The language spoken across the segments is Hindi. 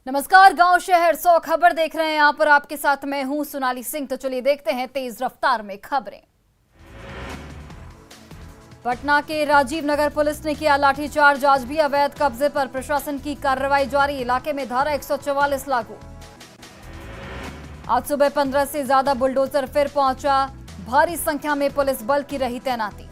नमस्कार, गांव शहर 100 खबर देख रहे हैं। यहाँ पर आपके साथ मैं हूं सोनाली सिंह। तो चलिए देखते हैं तेज रफ्तार में खबरें। पटना के राजीव नगर पुलिस ने किया लाठीचार्ज, आज भी अवैध कब्जे पर प्रशासन की कार्रवाई जारी। इलाके में धारा 144 लागू। आज सुबह 15 से ज्यादा बुलडोजर फिर पहुंचा, भारी संख्या में पुलिस बल की रही तैनाती।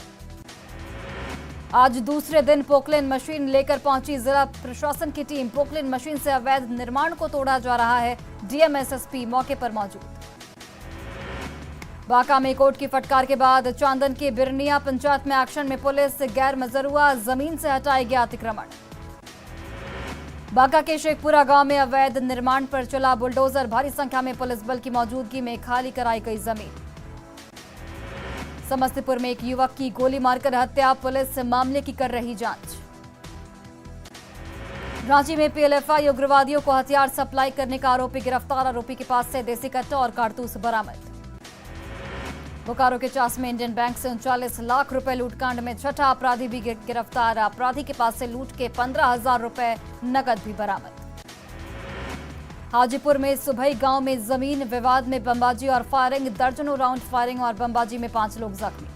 आज दूसरे दिन पोकलेन मशीन लेकर पहुंची जिला प्रशासन की टीम। पोकलेन मशीन से अवैध निर्माण को तोड़ा जा रहा है, डीएम एसएसपी मौके पर मौजूद। बांका में कोर्ट की फटकार के बाद चांदन के बिरनिया पंचायत में एक्शन में पुलिस। गैर मजरूआ जमीन से हटाया गया अतिक्रमण। बांका के शेखपुरा गांव में अवैध निर्माण पर चला बुलडोजर, भारी संख्या में पुलिस बल की मौजूदगी में खाली कराई गई जमीन। समस्तीपुर में एक युवक की गोली मारकर हत्या, पुलिस मामले की कर रही जांच। रांची में पीएलएफआई उग्रवादियों को हथियार सप्लाई करने का आरोपी गिरफ्तार, आरोपी के पास से देसी कट्टा और कारतूस बरामद। बोकारो के चास में इंडियन बैंक से 39 लाख रुपए लूटकांड में छठा अपराधी भी गिरफ्तार, अपराधी के पास से लूट के 15,000 रुपए नकद भी बरामद। हाजीपुर में सुभई गांव में जमीन विवाद में बमबाजी और फायरिंग, दर्जनों राउंड फायरिंग और बमबाजी में 5 लोग जख्मी।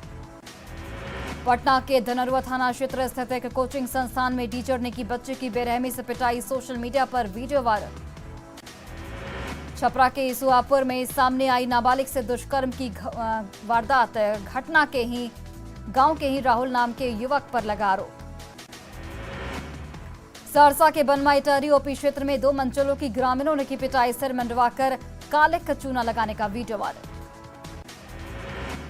पटना के धनरुआ थाना क्षेत्र स्थित एक कोचिंग संस्थान में टीचर ने की बच्चे की बेरहमी से पिटाई, सोशल मीडिया पर वीडियो वायरल। छपरा के सुहापुर में सामने आई नाबालिग से दुष्कर्म की वारदात, घटना के ही गांव के ही राहुल नाम के युवक पर लगा आरोप। सहरसा के बनवा इटारी ओपी क्षेत्र में 2 मंचलों की ग्रामीणों ने की पिटाई, सिर मंडवाकर काले का चूना लगाने का वीडियो वायरल।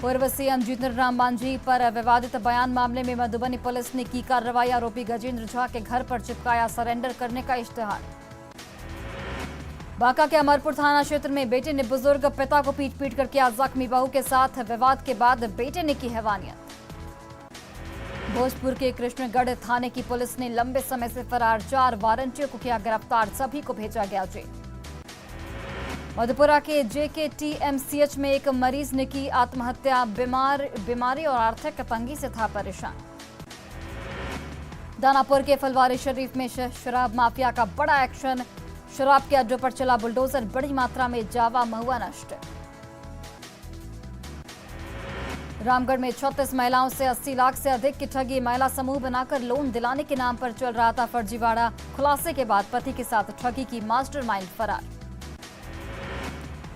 पूर्व सीएम जीतन राम मांझी पर विवादित बयान मामले में मधुबनी पुलिस ने की कार्रवाई, आरोपी गजेंद्र झा के घर पर चिपकाया सरेंडर करने का इश्तेहार। बांका के अमरपुर थाना क्षेत्र में बेटे ने बुजुर्ग पिता को पीट कर किया जख्मी, बहू के साथ विवाद के बाद बेटे ने की हैवानियत। भोजपुर के कृष्णगढ़ थाने की पुलिस ने लंबे समय से फरार 4 वारंटियों को किया गिरफ्तार, सभी को भेजा गया जेल। मधुपुरा के जेकेटीएमसीएच में एक मरीज ने की आत्महत्या, बीमारी और आर्थिक तंगी से था परेशान। दानापुर के फलवारी शरीफ में शराब माफिया का बड़ा एक्शन, शराब के अड्डों पर चला बुलडोजर, बड़ी मात्रा में जावा महुआ नष्ट। रामगढ़ में 36 महिलाओं से 80 लाख से अधिक की ठगी, महिला समूह बनाकर लोन दिलाने के नाम पर चल रहा था फर्जीवाड़ा, खुलासे के बाद पति के साथ ठगी की मास्टरमाइंड फरार।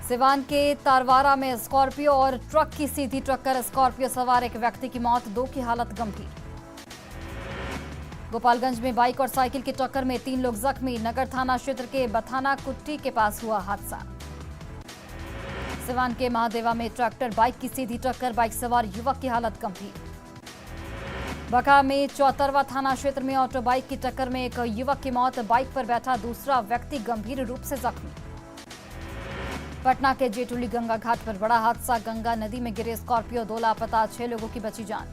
सिवान के तारवारा में स्कॉर्पियो और ट्रक की सीधी टक्कर, स्कॉर्पियो सवार एक व्यक्ति की मौत, 2 की हालत गंभीर। गोपालगंज में बाइक और साइकिल की टक्कर में 3 लोग जख्मी, नगर थाना क्षेत्र के बथाना कुट्टी के पास हुआ हादसा। सिवान के महादेवा में ट्रैक्टर बाइक की सीधी टक्कर, बाइक सवार युवक की हालत गंभीर। बका में चौतरवा थाना क्षेत्र में ऑटो बाइक की टक्कर में एक युवक की मौत, बाइक पर बैठा दूसरा व्यक्ति गंभीर रूप से जख्मी। पटना के जेटुली गंगा घाट पर बड़ा हादसा, गंगा नदी में गिरे स्कॉर्पियो, 2 लापता, 6 लोगों की बची जान।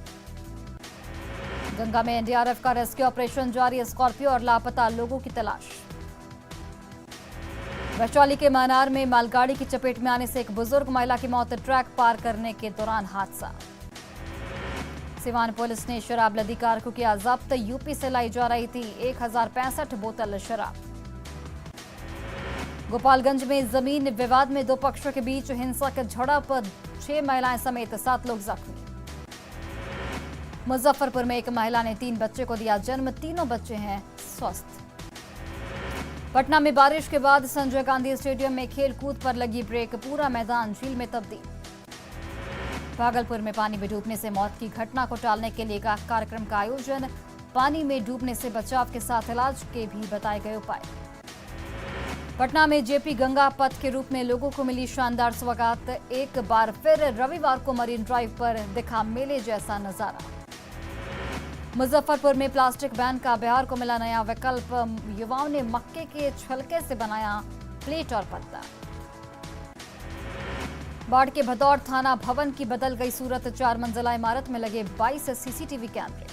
गंगा में एनडीआरएफ का रेस्क्यू ऑपरेशन जारी, स्कॉर्पियो और लापता लोगों की तलाश। वैशाली के मनार में मालगाड़ी की चपेट में आने से एक बुजुर्ग महिला की मौत, ट्रैक पार करने के दौरान हादसा। सिवान पुलिस ने शराब लदी कार को किया जब्त, यूपी से लाई जा रही थी 1065 बोतल शराब। गोपालगंज में जमीन विवाद में 2 पक्षों के बीच हिंसक झड़प, 6 महिलाएं समेत 7 लोग जख्मी। मुजफ्फरपुर में एक महिला ने 3 बच्चे को दिया जन्म, तीनों बच्चे हैं स्वस्थ। पटना में बारिश के बाद संजय गांधी स्टेडियम में खेल कूद पर लगी ब्रेक, पूरा मैदान झील में तब्दील। भागलपुर में पानी में डूबने से मौत की घटना को टालने के लिए कार्यक्रम का आयोजन, पानी में डूबने से बचाव के साथ इलाज के भी बताए गए उपाय। पटना में जेपी गंगा पथ के रूप में लोगों को मिली शानदार स्वागत, एक बार फिर रविवार को मरीन ड्राइव पर दिखा मेले जैसा नजारा। मुजफ्फरपुर में प्लास्टिक बैन का बिहार को मिला नया विकल्प, युवाओं ने मक्के के छिलके से बनाया प्लेट और पत्ता। बाढ़ के भदौर थाना भवन की बदल गई सूरत, 4 मंजिला इमारत में लगे 22 सीसीटीवी कैमरे।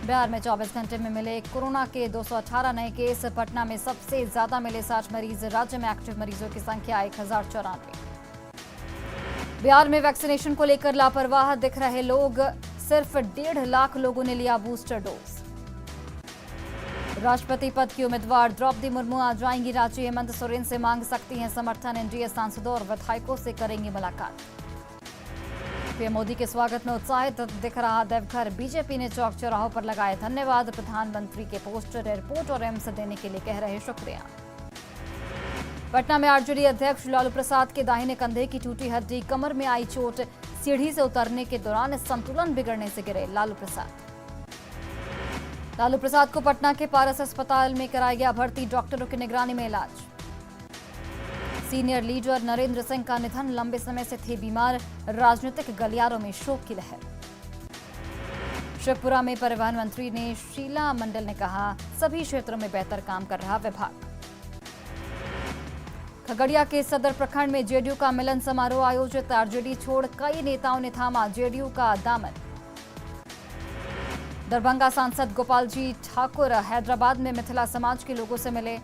बिहार में 24 घंटे में मिले कोरोना के 218 नए केस, पटना में सबसे ज्यादा मिले 60 मरीज, राज्य में एक्टिव मरीजों की संख्या 1094। बिहार में वैक्सीनेशन को लेकर लापरवाह दिख रहे लोग, सिर्फ 1.5 लाख लोगों ने लिया बूस्टर डोज। राष्ट्रपति पद की उम्मीदवार द्रौपदी मुर्मू आ जाएंगी रांची। हेमंत सोरेन से मांग सकती हैं समर्थन। एनडीए सांसदों और विधायकों से करेंगी मुलाकात। पीएम मोदी के स्वागत में उत्साहित दिख रहा देवघर। बीजेपी ने चौक चौराहों पर लगाए धन्यवाद। प्रधानमंत्री के पोस्टर। एयरपोर्ट और एम्स देने के लिए कह रहे शुक्रिया। पटना में आरजेडी अध्यक्ष लालू प्रसाद के दाहिने कंधे की टूटी हड्डी, कमर में आई चोट। सीढ़ी से उतरने के दौरान संतुलन बिगड़ने से गिरे लालू प्रसाद को पटना के पारस अस्पताल में कराया गया भर्ती। डॉक्टरों की निगरानी में इलाज। सीनियर लीडर नरेंद्र सिंह का निधन, लंबे समय से थे बीमार। राजनीतिक गलियारों में शोक की लहर। शेखपुरा में परिवहन मंत्री ने शीला मंडल ने कहा, सभी क्षेत्रों में बेहतर काम कर रहा विभाग। खगड़िया के सदर प्रखंड में जेडीयू का मिलन समारोह आयोजित। आरजेडी छोड़ कई नेताओं ने थामा जेडीयू का दामन। दरभंगा सांसद गोपाल जी ठाकुर हैदराबाद में मिथिला समाज के लोगों से मिले।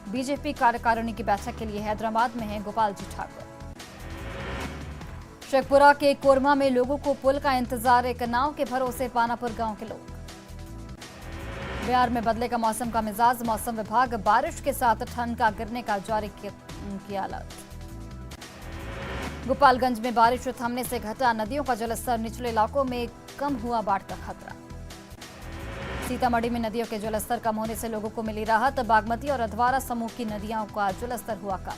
बीजेपी कार्यकारिणी की बैठक के लिए हैदराबाद में हैं गोपाल जी ठाकुर। शेखपुरा के कोरमा में लोगों को पुल का इंतजार, एक नाव के भरोसे पानापुर गांव के लोग। बिहार में बदलेगा मौसम का मिजाज, मौसम विभाग बारिश के साथ ठंड का गिरने का जारी किया अलर्ट। गोपालगंज में बारिश थमने से घटा नदियों का जलस्तर, निचले इलाकों में कम हुआ बाढ़ का खतरा। सीतामढ़ी में नदियों के जलस्तर कम होने से लोगों को मिली राहत। बागमती और अधवारा समूह की नदियों का जलस्तर हुआ कम।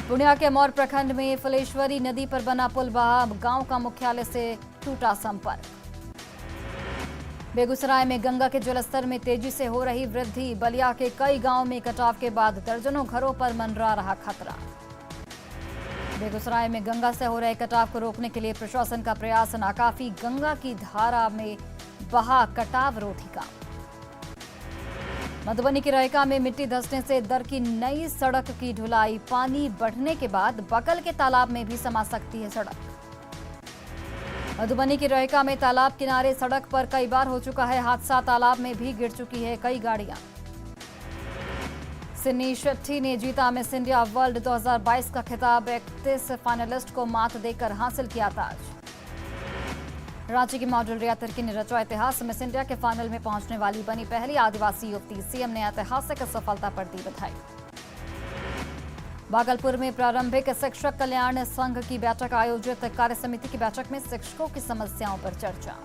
पूर्णिया के अमौर प्रखंड में फलेश्वरी नदी पर बना पुल बहा, गांव का मुख्यालय से टूटा संपर्क। बेगूसराय में गंगा के जलस्तर में तेजी से हो रही वृद्धि। बलिया के कई गांवों में कटाव के बाद दर्जनों घरों पर मंडरा रहा खतरा। बेगूसराय में गंगा से हो रहे कटाव को रोकने के लिए प्रशासन का प्रयास नाकाफी। गंगा की धारा में बहा कटाव रोधी काम। मधुबनी की रहिका में मिट्टी धंसने से दर की नई सड़क की ढुलाई। पानी बढ़ने के बाद बगल के तालाब में भी समा सकती है सड़क। मधुबनी की रहिका में तालाब किनारे सड़क पर कई बार हो चुका है हादसा। तालाब में भी गिर चुकी है कई गाड़ियां। सिन्नी शेट्टी ने जीता मिस इंडिया वर्ल्ड 2022 का खिताब। 31 फाइनलिस्ट को मात देकर हासिल किया ताज। रांची की मॉडल रिया तिर्की ने रचा इतिहास। मिस इंडिया के फाइनल में पहुंचने वाली बनी पहली आदिवासी युवती। सीएम ने ऐतिहासिक सफलता पर दी बधाई। भागलपुर में प्रारंभिक शिक्षक कल्याण संघ की बैठक आयोजित। कार्य समिति की बैठक में शिक्षकों की समस्याओं पर चर्चा।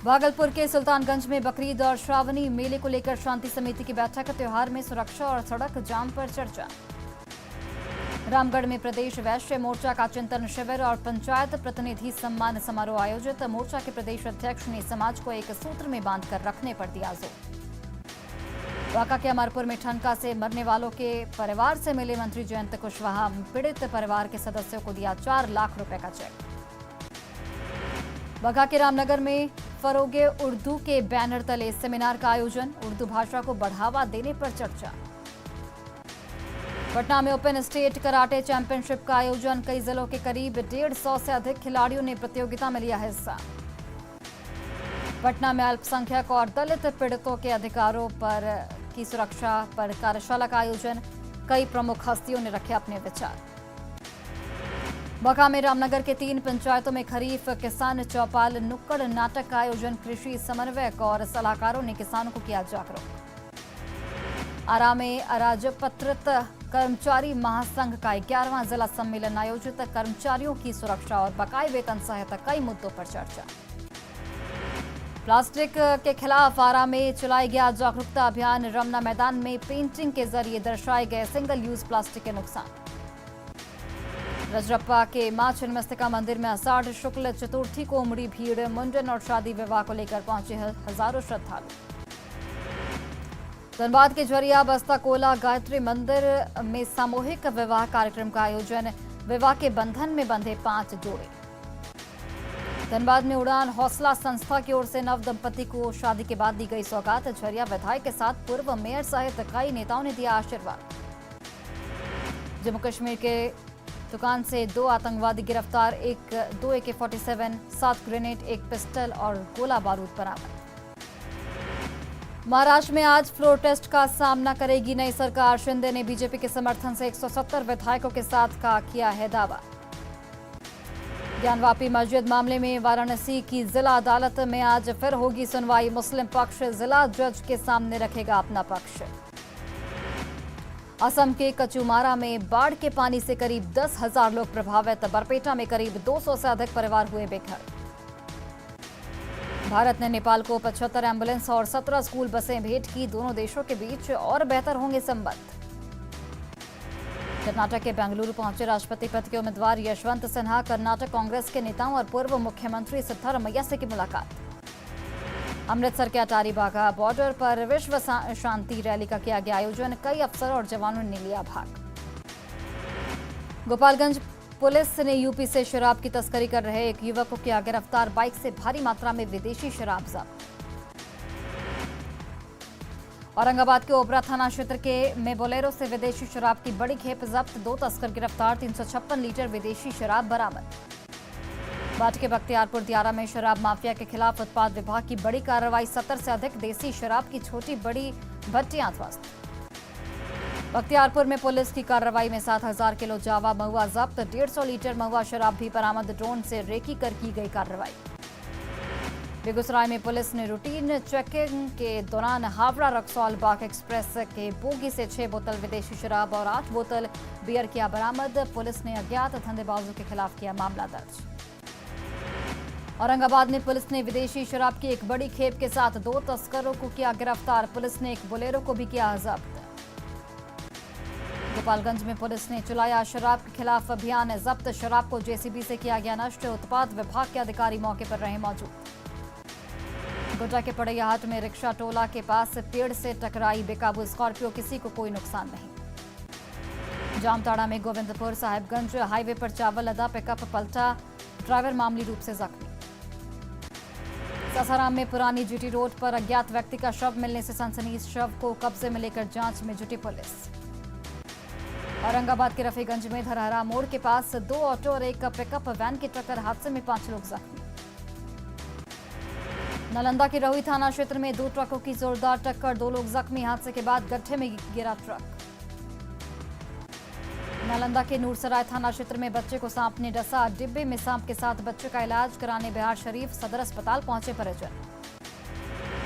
भागलपुर के सुल्तानगंज में बकरीद और श्रावणी मेले को लेकर शांति समिति की बैठक। त्योहार में सुरक्षा और सड़क जाम पर चर्चा। रामगढ़ में प्रदेश वैश्य मोर्चा का चिंतन शिविर और पंचायत प्रतिनिधि सम्मान समारोह आयोजित। मोर्चा के प्रदेश अध्यक्ष ने समाज को एक सूत्र में बांधकर रखने पर दिया जोर। बांका के अमरपुर में ठनका से मरने वालों के परिवार से मिले मंत्री जयंत कुशवाहा। पीड़ित परिवार के सदस्यों को दिया 4 लाख रुपए का चेक। बघा के रामनगर में फरोगे उर्दू के बैनर तले सेमिनार का आयोजन। उर्दू भाषा को बढ़ावा देने पर चर्चा। पटना में ओपन स्टेट कराटे चैंपियनशिप का आयोजन। कई जिलों के करीब 150 से अधिक खिलाड़ियों ने प्रतियोगिता में लिया हिस्सा। पटना में अल्पसंख्यक और दलित पीड़ितों के अधिकारों पर की सुरक्षा पर कार्यशाला का आयोजन। कई प्रमुख हस्तियों ने रखे अपने विचार। बघा में रामनगर के 3 पंचायतों में खरीफ किसान चौपाल नुक्कड़ नाटक का आयोजन। कृषि समन्वयक और सलाहकारों ने किसानों को किया जागरूक। आरा में अराजपत्रित कर्मचारी महासंघ का 11वां जिला सम्मेलन आयोजित। कर्मचारियों की सुरक्षा और बकाये वेतन सहित कई मुद्दों पर चर्चा। प्लास्टिक के खिलाफ आरा में चलाया गया जागरूकता अभियान। रमना मैदान में पेंटिंग के जरिए दर्शाए गए सिंगल यूज प्लास्टिक के नुकसान। रजरप्पा के मां छिन्नमस्तिका मंदिर में आषाढ़ शुक्ल चतुर्थी को उमड़ी भीड़। मुंडन और शादी विवाह को लेकर पहुंचे हजारों श्रद्धालु। धनबाद के झरिया बस्ता कोला गायत्री मंदिर में सामूहिक विवाह कार्यक्रम का आयोजन। विवाह के बंधन में बंधे 5 जोड़े। धनबाद में उड़ान हौसला संस्था की ओर से नव दंपति को शादी के बाद दी गई सौगात। झरिया विधायक के साथ पूर्व मेयर सहित कई नेताओं ने दिया आशीर्वाद। जम्मू कश्मीर के दुकान से 2 आतंकवादी गिरफ्तार। 2 AK-47, 7 ग्रेनेड, 1 पिस्टल और गोला बारूद बरामद। महाराष्ट्र में आज फ्लोर टेस्ट का सामना करेगी नई सरकार। शिंदे ने बीजेपी के समर्थन से 170 विधायकों के साथ का किया है दावा। ज्ञानवापी मस्जिद मामले में वाराणसी की जिला अदालत में आज फिर होगी सुनवाई। मुस्लिम पक्ष जिला जज के सामने रखेगा अपना पक्ष। असम के कचुमारा में बाढ़ के पानी से करीब 10,000 लोग प्रभावित। बरपेटा में करीब 200 से अधिक परिवार हुए बेघर। भारत ने नेपाल को 75 एम्बुलेंस और 17 स्कूल बसें भेंट की। दोनों देशों के बीच और बेहतर होंगे संबंध। कर्नाटक के बेंगलुरु पहुंचे राष्ट्रपति पद के उम्मीदवार यशवंत सिन्हा। कर्नाटक कांग्रेस के नेताओं और पूर्व मुख्यमंत्री सिद्धारमैया से की मुलाकात। अमृतसर के अटारी बाघा बॉर्डर पर विश्व शांति रैली का किया गया आयोजन। कई अफसर और जवानों ने लिया भाग। गोपालगंज पुलिस ने यूपी से शराब की तस्करी कर रहे एक युवक को किया गिरफ्तार। बाइक से भारी मात्रा में विदेशी शराब जब्त। औरंगाबाद के ओबरा थाना क्षेत्र में बोलेरो से विदेशी शराब की बड़ी खेप जब्त। 2 तस्कर गिरफ्तार। 356 लीटर विदेशी शराब बरामद। बाट के बख्तियारपुर दियारा में शराब माफिया के खिलाफ उत्पाद विभाग की बड़ी कार्रवाई। 70 से अधिक देसी शराब की छोटी बड़ी भट्टियां ध्वस्त। बख्तियारपुर में पुलिस की कार्रवाई में 7,000 किलो जावा महुआ जब्त। 150 लीटर महुआ शराब भी बरामद। ड्रोन से रेकी कर की गई कार्रवाई। बेगूसराय में पुलिस ने रूटीन चेकिंग के दौरान हावड़ा रक्सौल बाग एक्सप्रेस के बोगी से 6 बोतल विदेशी शराब और 8 बोतल बियर किया बरामद। पुलिस ने अज्ञात धंधेबाजों के खिलाफ किया मामला दर्ज। औरंगाबाद में पुलिस ने विदेशी शराब की एक बड़ी खेप के साथ 2 तस्करों को किया गिरफ्तार। पुलिस ने एक बोलेरो को भी किया जब्त। गोपालगंज में पुलिस ने चलाया शराब के खिलाफ अभियान। जब्त शराब को जेसीबी से किया गया नष्ट। उत्पाद विभाग के अधिकारी मौके पर रहे मौजूद। गोड्डा के पड़ैयाहाट में रिक्शा टोला के पास पेड़ से टकराई बेकाबू स्कॉर्पियो। किसी को कोई नुकसान नहीं। जामताड़ा में गोविंदपुर साहिबगंज हाईवे पर चावल लदा पिकअप पलटा। ड्राइवर मामूली रूप से जख्मी। सासाराम में पुरानी जीटी रोड पर अज्ञात व्यक्ति का शव मिलने से सनसनीखेज। शव को कब्जे में लेकर जांच में जुटी पुलिस। औरंगाबाद के रफीगंज में धरहरा मोड़ के पास 2 ऑटो और एक पिकअप वैन की टक्कर। हादसे में 5 लोग जख्मी। नालंदा के रहुई थाना क्षेत्र में 2 ट्रकों की जोरदार टक्कर। 2 लोग जख्मी। हादसे के बाद गड्ढे में गिरा ट्रक। नालंदा के नूरसराय थाना क्षेत्र में बच्चे को सांप ने डसा। डिब्बे में सांप के साथ बच्चे का इलाज कराने बिहार शरीफ सदर अस्पताल पहुंचे परिजन।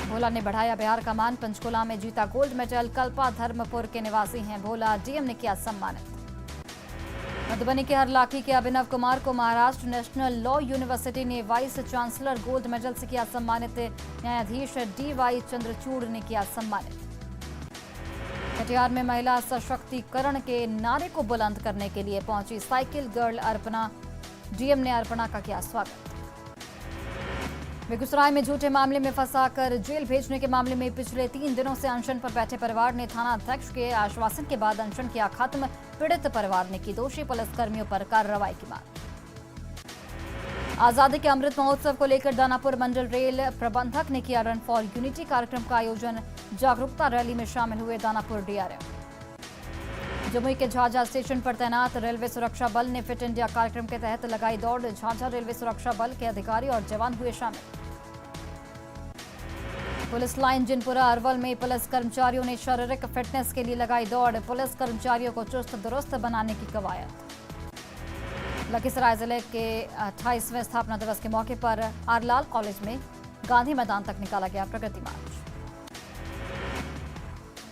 भोला ने बढ़ाया बिहार का मान। पंचकुला में जीता गोल्ड मेडल। कल्पा धर्मपुर के निवासी हैं भोला। डीएम ने किया सम्मानित। मधुबनी के हरलाखी के अभिनव कुमार को महाराष्ट्र नेशनल लॉ यूनिवर्सिटी ने वाइस चांसलर गोल्ड मेडल से किया सम्मानित। न्यायाधीश DY चंद्रचूड़ ने किया सम्मानित। कटिहार में महिला सशक्तिकरण के नारे को बुलंद करने के लिए पहुंची साइकिल गर्ल अर्पणा। डीएम ने अर्पणा का किया स्वागत। बेगूसराय में झूठे मामले में फंसाकर जेल भेजने के मामले में पिछले 3 दिनों से अनशन पर बैठे परिवार ने थाना अध्यक्ष के आश्वासन के बाद अनशन किया खत्म। पीड़ित परिवार ने की दोषी पुलिसकर्मियों पर कार्रवाई की मांग। आजादी के अमृत महोत्सव को लेकर दानापुर मंडल रेल प्रबंधक ने किया रन फॉर यूनिटी कार्यक्रम का आयोजन। जागरूकता रैली में शामिल हुए दानापुर डीआरएम। जमुई के झाझा स्टेशन पर तैनात रेलवे सुरक्षा बल ने फिट इंडिया कार्यक्रम के तहत लगाई दौड़। झाझा रेलवे सुरक्षा बल के अधिकारी और जवान हुए शामिल। पुलिस लाइन जिनपुरा अरवल में पुलिस कर्मचारियों ने शारीरिक फिटनेस के लिए लगाई दौड़। पुलिस कर्मचारियों को चुस्त दुरुस्त बनाने की कवायद। लखीसराय जिले के 28वें स्थापना दिवस के मौके पर आरलाल कॉलेज में गांधी मैदान तक निकाला गया प्रगति मार्च।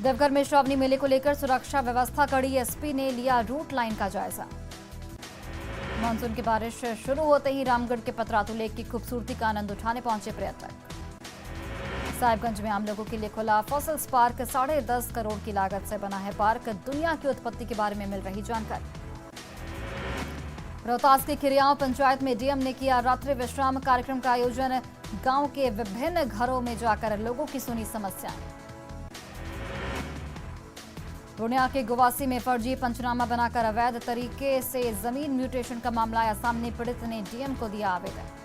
देवघर में श्रावणी मेले को लेकर सुरक्षा व्यवस्था कड़ी। एसपी ने लिया रूट लाइन का जायजा। मानसून की बारिश शुरू होते ही रामगढ़ के पतरातू लेक की खूबसूरती का आनंद उठाने पहुंचे पर्यटक। साहिबगंज में आम लोगों के लिए खुला फॉसिल्स पार्क। 10.5 करोड़ की लागत से बना है पार्क। दुनिया की उत्पत्ति के बारे में मिल रही जानकारी। रोहतास की खिरियाओं पंचायत में डीएम ने किया रात्रि विश्राम कार्यक्रम का आयोजन। गांव के विभिन्न घरों में जाकर लोगों की सुनी समस्याएं। पूर्णिया के गुवासी में फर्जी पंचनामा बनाकर अवैध तरीके से जमीन म्यूटेशन का मामला आया सामने। पीड़ित ने डीएम को दिया आवेदन।